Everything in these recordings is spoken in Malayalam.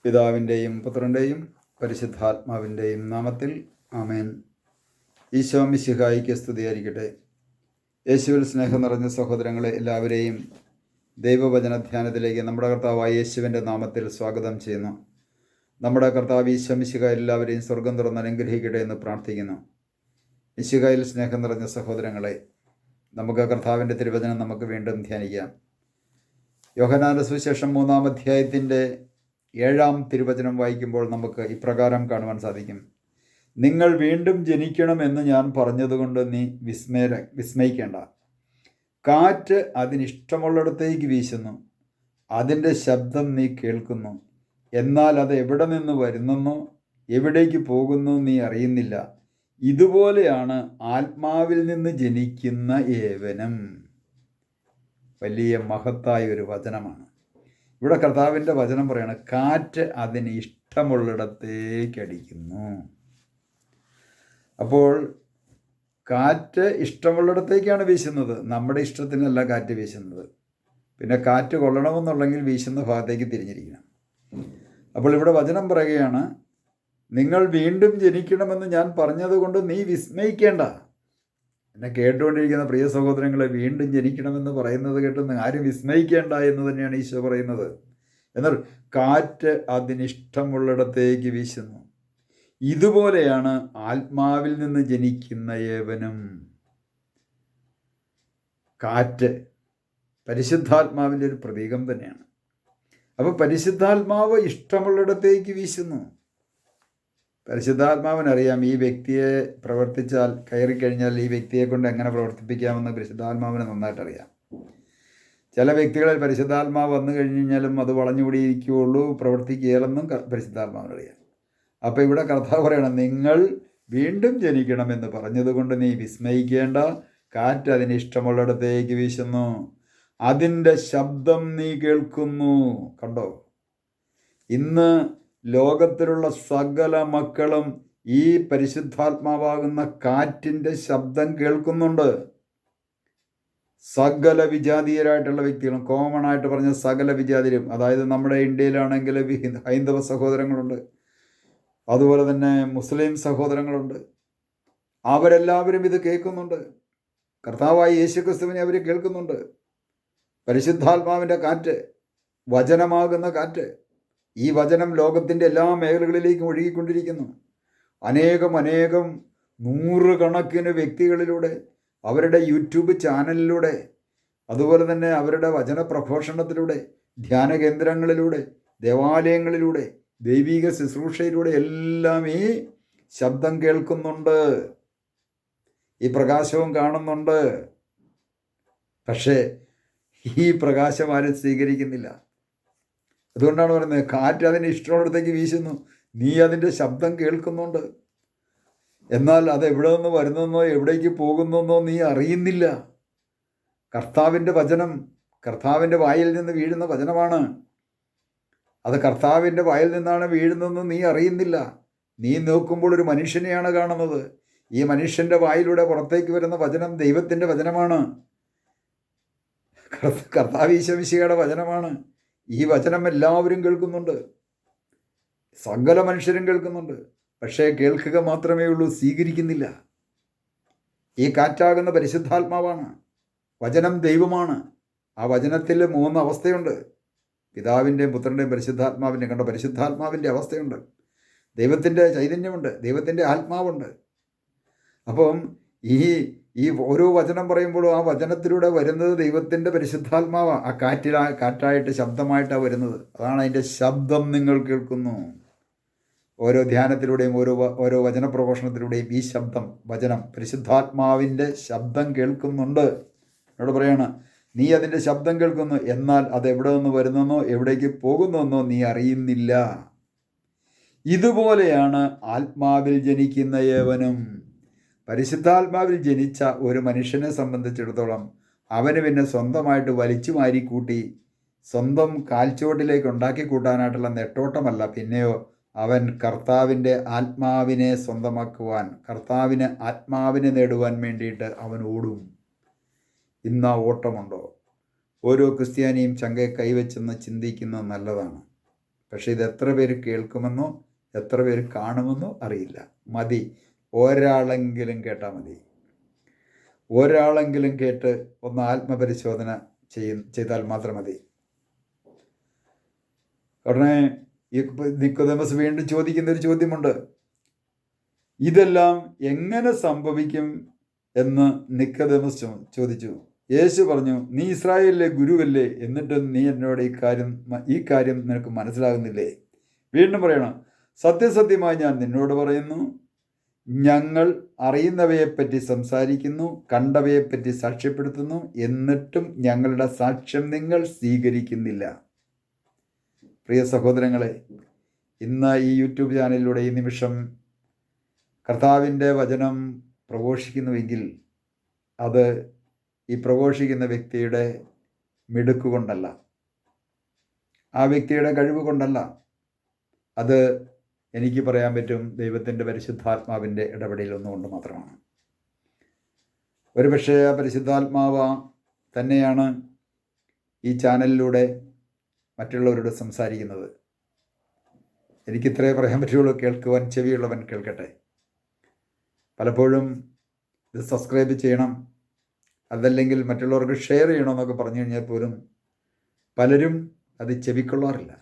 പിതാവിൻ്റെയും പുത്രൻ്റെയും പരിശുദ്ധാത്മാവിൻ്റെയും നാമത്തിൽ ആമേൻ. ഈശോ മിശിഹായിക്ക് സ്തുതിയായിരിക്കട്ടെ. യേശുവിൽ സ്നേഹം നിറഞ്ഞ സഹോദരങ്ങളെ എല്ലാവരെയും ദൈവവചന ധ്യാനത്തിലേക്ക് നമ്മുടെ കർത്താവായ യേശുവിൻ്റെ നാമത്തിൽ സ്വാഗതം ചെയ്യുന്നു. നമ്മുടെ കർത്താവ് ഈശോ മിശിഹ എല്ലാവരെയും സ്വർഗം തുറന്ന് അനുഗ്രഹിക്കട്ടെ എന്ന് പ്രാർത്ഥിക്കുന്നു. മിശിഹായിൽ സ്നേഹം നിറഞ്ഞ സഹോദരങ്ങളെ, നമുക്ക് കർത്താവിൻ്റെ തിരുവചനം നമുക്ക് വീണ്ടും ധ്യാനിക്കാം. യോഹന്നാന്റെ സുവിശേഷം 3-ാം അധ്യായത്തിൻ്റെ 7-ാം തിരുവചനം വായിക്കുമ്പോൾ നമുക്ക് ഇപ്രകാരം കാണുവാൻ സാധിക്കും: നിങ്ങൾ വീണ്ടും ജനിക്കണമെന്ന് ഞാൻ പറഞ്ഞതുകൊണ്ട് നീ വിസ്മയിക്കേണ്ട. കാറ്റ് അതിനിഷ്ടമുള്ളിടത്തേക്ക് വീശുന്നു, അതിൻ്റെ ശബ്ദം നീ കേൾക്കുന്നു, എന്നാൽ അത് എവിടെ നിന്ന് വരുന്നെന്നോ എവിടേക്ക് പോകുന്നു നീ അറിയുന്നില്ല. ഇതുപോലെയാണ് ആത്മാവിൽ നിന്ന് ജനിക്കുന്ന ഏവനും. വലിയ മഹത്തായ ഒരു വചനമാണ്. ഇവിടെ കർത്താവിൻ്റെ വചനം പറയാണ്, കാറ്റ് അതിന് ഇഷ്ടമുള്ളിടത്തേക്ക് അടിക്കുന്നു. അപ്പോൾ കാറ്റ് ഇഷ്ടമുള്ളിടത്തേക്കാണ് വീശുന്നത്, നമ്മുടെ ഇഷ്ടത്തിനല്ല കാറ്റ് വീശുന്നത്. പിന്നെ കാറ്റ് കൊള്ളണമെന്നുണ്ടെങ്കിൽ വീശുന്ന ഭാഗത്തേക്ക് തിരിഞ്ഞിരിക്കണം. അപ്പോൾ ഇവിടെ വചനം പറയുകയാണ്, നിങ്ങൾ വീണ്ടും ജനിക്കണമെന്ന് ഞാൻ പറഞ്ഞതുകൊണ്ട് നീ വിസ്മയിക്കേണ്ട. എന്നെ കേട്ടുകൊണ്ടിരിക്കുന്ന പ്രിയ സഹോദരങ്ങളെ, വീണ്ടും ജനിക്കണമെന്ന് പറയുന്നത് കേട്ട് ആരും വിസ്മയിക്കേണ്ട എന്ന് തന്നെയാണ് ഈശോ പറയുന്നത്. എന്നാൽ കാറ്റ് അതിനിഷ്ടമുള്ളിടത്തേക്ക് വീശുന്നു, ഇതുപോലെയാണ് ആത്മാവിൽ നിന്ന് ജനിക്കുന്ന ഏവനും. കാറ്റ് പരിശുദ്ധാത്മാവിൻ്റെ ഒരു പ്രതീകം തന്നെയാണ്. അപ്പോൾ പരിശുദ്ധാത്മാവ് ഇഷ്ടമുള്ളിടത്തേക്ക് വീശുന്നു. പരിശുദ്ധാത്മാവിനറിയാം ഈ വ്യക്തിയെ പ്രവർത്തിച്ചാൽ, കയറിക്കഴിഞ്ഞാൽ ഈ വ്യക്തിയെ കൊണ്ട് എങ്ങനെ പ്രവർത്തിപ്പിക്കാമെന്ന് പരിശുദ്ധാത്മാവിന് നന്നായിട്ടറിയാം. ചില വ്യക്തികളിൽ പരിശുദ്ധാത്മാവ് വന്നു കഴിഞ്ഞാലും അത് വളഞ്ഞുകൂടിയിരിക്കുകയുള്ളൂ, പ്രവർത്തിക്കുകയില്ലെന്നും പരിശുദ്ധാത്മാവിനറിയാം. അപ്പോൾ ഇവിടെ കർത്താവ് പറയണം, നിങ്ങൾ വീണ്ടും ജനിക്കണമെന്ന് പറഞ്ഞതുകൊണ്ട് നീ വിസ്മയിക്കേണ്ട. കാറ്റ് അതിന് ഇഷ്ടമുള്ളിടത്തേക്ക് വീശുന്നു, അതിൻ്റെ ശബ്ദം നീ കേൾക്കുന്നു. കണ്ടോ, ഇന്ന് ലോകത്തിലുള്ള സകല മക്കളും ഈ പരിശുദ്ധാത്മാവാകുന്ന കാറ്റിൻ്റെ ശബ്ദം കേൾക്കുന്നുണ്ട്. സകല വിജാതീയരായിട്ടുള്ള വ്യക്തികളും, കോമൺ ആയിട്ട് പറഞ്ഞ സകല വിജാതിരും, അതായത് നമ്മുടെ ഇന്ത്യയിലാണെങ്കിൽ ഹൈന്ദവ സഹോദരങ്ങളുണ്ട്, അതുപോലെ തന്നെ മുസ്ലിം സഹോദരങ്ങളുണ്ട്. അവരെല്ലാവരും ഇത് കേൾക്കുന്നുണ്ട്. കർത്താവായ യേശുക്രിസ്തുവിനെ അവർ കേൾക്കുന്നുണ്ട്. പരിശുദ്ധാത്മാവിൻ്റെ കാറ്റ്, വചനമാകുന്ന കാറ്റ്, ഈ വചനം ലോകത്തിൻ്റെ എല്ലാ മേഖലകളിലേക്കും ഒഴുകിക്കൊണ്ടിരിക്കുന്നു. അനേകം നൂറുകണക്കിന് വ്യക്തികളിലൂടെ, അവരുടെ യൂട്യൂബ് ചാനലിലൂടെ, അതുപോലെ തന്നെ അവരുടെ വചന പ്രഘോഷണത്തിലൂടെ, ധ്യാന കേന്ദ്രങ്ങളിലൂടെ, ദേവാലയങ്ങളിലൂടെ, ദൈവിക ശുശ്രൂഷയിലൂടെ എല്ലാം ഈ ശബ്ദം കേൾക്കുന്നുണ്ട്, ഈ പ്രകാശവും കാണുന്നുണ്ട്. പക്ഷേ ഈ പ്രകാശം ആരും സ്വീകരിക്കുന്നില്ല. അതുകൊണ്ടാണ് പറയുന്നത്, കാറ്റ് അതിന് ഇഷ്ടമുള്ളിടത്തേക്ക് വീശുന്നു, നീ അതിൻ്റെ ശബ്ദം കേൾക്കുന്നുണ്ട്, എന്നാൽ അത് എവിടെ നിന്ന് വരുന്നെന്നോ എവിടേക്ക് പോകുന്നെന്നോ നീ അറിയുന്നില്ല. കർത്താവിൻ്റെ വചനം കർത്താവിൻ്റെ വായിൽ നിന്ന് വീഴുന്ന വചനമാണ്. അത് കർത്താവിൻ്റെ വായിൽ നിന്നാണ് വീഴുന്നതെന്ന് നീ അറിയുന്നില്ല. നീ നോക്കുമ്പോൾ ഒരു മനുഷ്യനെയാണ് കാണുന്നത്. ഈ മനുഷ്യൻ്റെ വായിലൂടെ പുറത്തേക്ക് വരുന്ന വചനം ദൈവത്തിൻ്റെ വചനമാണ്, കർത്താവ് ഈശോ മിശിഹായുടെ വചനമാണ്. ഈ വചനം എല്ലാവരും കേൾക്കുന്നുണ്ട്, സകല മനുഷ്യരും കേൾക്കുന്നുണ്ട്. പക്ഷേ കേൾക്കുക മാത്രമേ ഉള്ളൂ, സ്വീകരിക്കുന്നില്ല. ഈ കാറ്റാകുന്ന പരിശുദ്ധാത്മാവാണ്, വചനം ദൈവമാണ്. ആ വചനത്തിൽ 3 അവസ്ഥയുണ്ട്: പിതാവിൻ്റെയും പുത്രൻ്റെയും പരിശുദ്ധാത്മാവിൻ്റെയും. കണ്ട, പരിശുദ്ധാത്മാവിൻ്റെ അവസ്ഥയുണ്ട്, ദൈവത്തിൻ്റെ ചൈതന്യമുണ്ട്, ദൈവത്തിൻ്റെ ആത്മാവുണ്ട്. അപ്പം ഈ ഓരോ വചനം പറയുമ്പോഴും ആ വചനത്തിലൂടെ വരുന്നത് ദൈവത്തിൻ്റെ പരിശുദ്ധാത്മാവാണ്. ആ കാറ്റായിട്ട് ശബ്ദമായിട്ടാണ് വരുന്നത്. അതാണ് അതിൻ്റെ ശബ്ദം നിങ്ങൾ കേൾക്കുന്നു. ഓരോ ധ്യാനത്തിലൂടെയും ഓരോ വചന പ്രഘോഷണത്തിലൂടെയും ഈ ശബ്ദം, വചനം, പരിശുദ്ധാത്മാവിൻ്റെ ശബ്ദം കേൾക്കുന്നുണ്ട്. എന്നോട് പറയാണ്, നീ അതിൻ്റെ ശബ്ദം കേൾക്കുന്നു, എന്നാൽ അത് എവിടെ നിന്ന് വരുന്നെന്നോ എവിടേക്ക് പോകുന്നെന്നോ നീ അറിയുന്നില്ല. ഇതുപോലെയാണ് ആത്മാവിൽ ജനിക്കുന്ന ഏവനും. പരിശുദ്ധാത്മാവിൽ ജനിച്ച ഒരു മനുഷ്യനെ സംബന്ധിച്ചിടത്തോളം അവന് പിന്നെ സ്വന്തമായിട്ട് വലിച്ചു മാരിക്കൂട്ടി സ്വന്തം കാൽച്ചുവട്ടിലേക്ക് ഉണ്ടാക്കി കൂട്ടാനായിട്ടുള്ള നെട്ടോട്ടമല്ല, പിന്നെയോ അവൻ കർത്താവിൻ്റെ ആത്മാവിനെ സ്വന്തമാക്കുവാൻ, കർത്താവിന് ആത്മാവിനെ നേടുവാൻ വേണ്ടിയിട്ട് അവൻ ഓടും. ഇന്ന് ആ ഓട്ടമുണ്ടോ? ഓരോ ക്രിസ്ത്യാനിയും ചങ്കെ കൈവച്ചെന്ന് ചിന്തിക്കുന്നത് നല്ലതാണ്. പക്ഷേ ഇത് എത്ര പേര് കേൾക്കുമെന്നോ എത്ര പേര് കാണുമെന്നോ അറിയില്ല. മതി, ഒരാളെങ്കിലും കേട്ടാൽ മതി. ഒരാളെങ്കിലും കേട്ട് ഒന്ന് ആത്മപരിശോധന ചെയ്താൽ മാത്രം മതി. ഉടനെ ഈ നിക്കോദേമസ് വീണ്ടും ചോദിക്കുന്ന ഒരു ചോദ്യമുണ്ട്. ഇതെല്ലാം എങ്ങനെ സംഭവിക്കും എന്ന് നിക്കോദേമസ് ചോദിച്ചു. യേശു പറഞ്ഞു, നീ ഇസ്രായേലിലെ ഗുരുവല്ലേ, എന്നിട്ടും നീ എന്നോട് ഈ കാര്യം നിനക്ക് മനസ്സിലാകുന്നില്ലേ? വീണ്ടും പറയണം, സത്യസത്യമായി ഞാൻ നിന്നോട് പറയുന്നു, ഞങ്ങൾ അറിയുന്നവയെപ്പറ്റി സംസാരിക്കുന്നു, കണ്ടവയെപ്പറ്റി സാക്ഷ്യപ്പെടുത്തുന്നു, എന്നിട്ടും ഞങ്ങളുടെ സാക്ഷ്യം നിങ്ങൾ സ്വീകരിക്കുന്നില്ല. പ്രിയ സഹോദരങ്ങളെ, ഇന്ന് ഈ യൂട്യൂബ് ചാനലിലൂടെ ഈ നിമിഷം കർത്താവിൻ്റെ വചനം പ്രഘോഷിക്കുന്നുവെങ്കിൽ അത് ഈ പ്രഘോഷിക്കുന്ന വ്യക്തിയുടെ മിടുക്കുകൊണ്ടല്ല, ആ വ്യക്തിയുടെ കഴിവ് കൊണ്ടല്ല. അത് എനിക്ക് പറയാൻ പറ്റും ദൈവത്തിൻ്റെ പരിശുദ്ധാത്മാവിൻ്റെ ഇടപെടൽ ഒന്നുകൊണ്ട് മാത്രമാണ്. ഒരുപക്ഷെ ആ പരിശുദ്ധാത്മാവ് തന്നെയാണ് ഈ ചാനലിലൂടെ മറ്റുള്ളവരോട് സംസാരിക്കുന്നത്. എനിക്കിത്രേ പറയാൻ പറ്റുള്ളൂ, കേൾക്കുവാൻ ചെവിയുള്ളവൻ കേൾക്കട്ടെ. പലപ്പോഴും ഇത് സബ്സ്ക്രൈബ് ചെയ്യണം, അതല്ലെങ്കിൽ മറ്റുള്ളവർക്ക് ഷെയർ ചെയ്യണമെന്നൊക്കെ പറഞ്ഞു കഴിഞ്ഞാൽ പോലും പലരും അത് ചെവിക്കൊള്ളാറില്ല.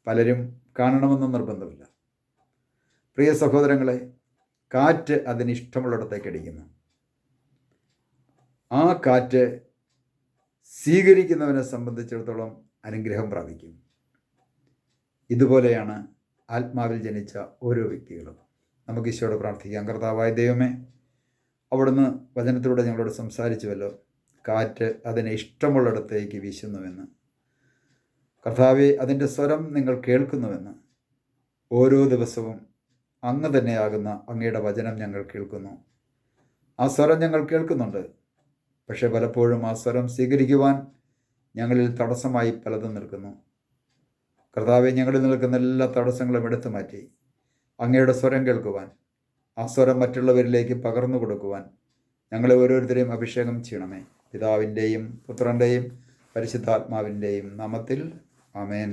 പലരും കാണണമെന്ന് നിർബന്ധമില്ല. പ്രിയ സഹോദരങ്ങളെ, കാറ്റ് അതിന് ഇഷ്ടമുള്ളിടത്തേക്ക് അടിക്കുന്നു. ആ കാറ്റ് സ്വീകരിക്കുന്നവനെ സംബന്ധിച്ചിടത്തോളം അനുഗ്രഹം പ്രാപിക്കും. ഇതുപോലെയാണ് ആത്മാവിൽ ജനിച്ച ഓരോ വ്യക്തികളും. നമുക്ക് ഈശോയോട് പ്രാർത്ഥിക്കാം. കർത്താവായ ദൈവമേ, അവിടുന്ന് വചനത്തിലൂടെ ഞങ്ങളോട് സംസാരിച്ചുവല്ലോ, കാറ്റ് അതിനെ ഇഷ്ടമുള്ളിടത്തേക്ക് വീശുന്നുവെന്ന്. കർത്താവെ, അതിൻ്റെ സ്വരം നിങ്ങൾ കേൾക്കുന്നുവെന്ന്. ഓരോ ദിവസവും അങ്ങ് തന്നെയാകുന്ന അങ്ങയുടെ വചനം ഞങ്ങൾ കേൾക്കുന്നു. ആ സ്വരം ഞങ്ങൾ കേൾക്കുന്നുണ്ട്. പക്ഷേ പലപ്പോഴും ആ സ്വരം സ്വീകരിക്കുവാൻ ഞങ്ങളിൽ തടസ്സമായി പലതും നിൽക്കുന്നു. കർത്താവെ, ഞങ്ങളിൽ നിൽക്കുന്ന എല്ലാ തടസ്സങ്ങളും എടുത്തു മാറ്റി അങ്ങയുടെ സ്വരം കേൾക്കുവാൻ, ആ സ്വരം മറ്റുള്ളവരിലേക്ക് പകർന്നു കൊടുക്കുവാൻ ഞങ്ങളെ ഓരോരുത്തരെയും അഭിഷേകം ചെയ്യണമേ. പിതാവിൻ്റെയും പുത്രൻ്റെയും പരിശുദ്ധാത്മാവിൻ്റെയും നാമത്തിൽ ആമേൻ.